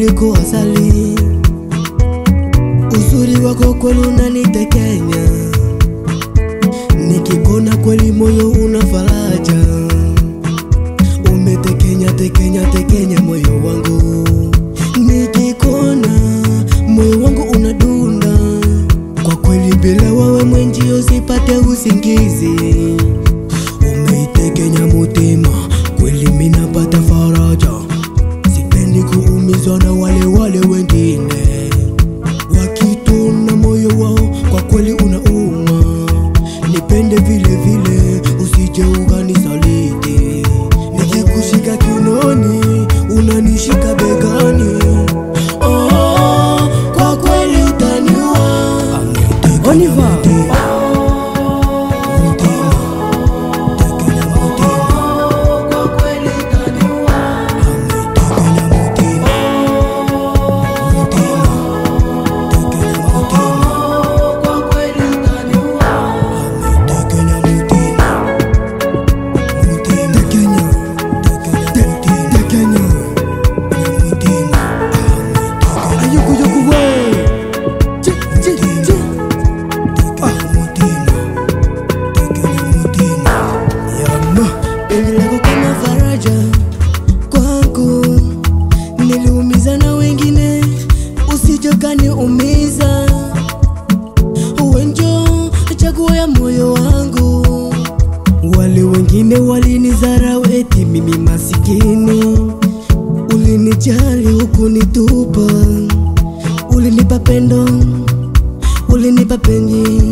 kuliko asali. Uzuri wako kweli unanitekenya, nikikona kweli moyo una faraja. Umetekenya tekenya tekenya moyo wangu, nikikona moyo wangu unadunda. Kwa kweli bila wewe mwenzio sipate usingizi. Umeitekenya mutima, kweli mimi napata faraja. Sipendi kuumizwa na wale wengine, wakituna moyo wao kwa kweli unauma. Nipende vile vile, usije ukanisaliti. Nikikushika kiunoni, unanishika begani. Oh, kwa kweli utaniua. Oniva niliumiza na wengine, usijokani umiza. Uwenjo chaguo ya moyo wangu. Wale wengine walinizarau eti mimi masikini. Ulinijali hukunitupa, ulinipa pendo, ulinipa penzi.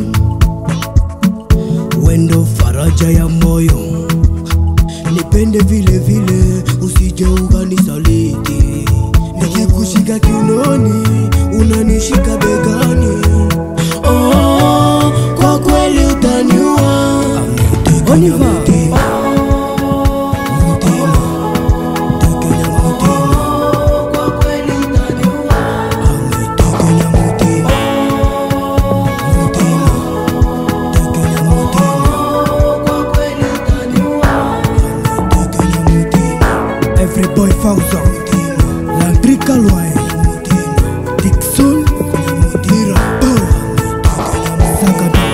Wendo faraja ya moyo, nipende vile vile, usije ukanisaliti. Nikikushika kiunoni, unanishika begani. Oh, kwa kweli utaniua. Oniva Every boy Fauza, Landry Kalwai, Dixon, Mutira, Sagada,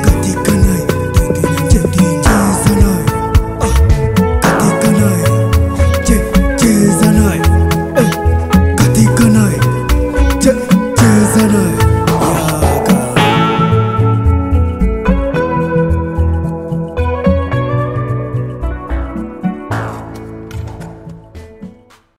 Katikanai, Chezanai, Katikanai, Chezanai, Katikanai, Chezanai.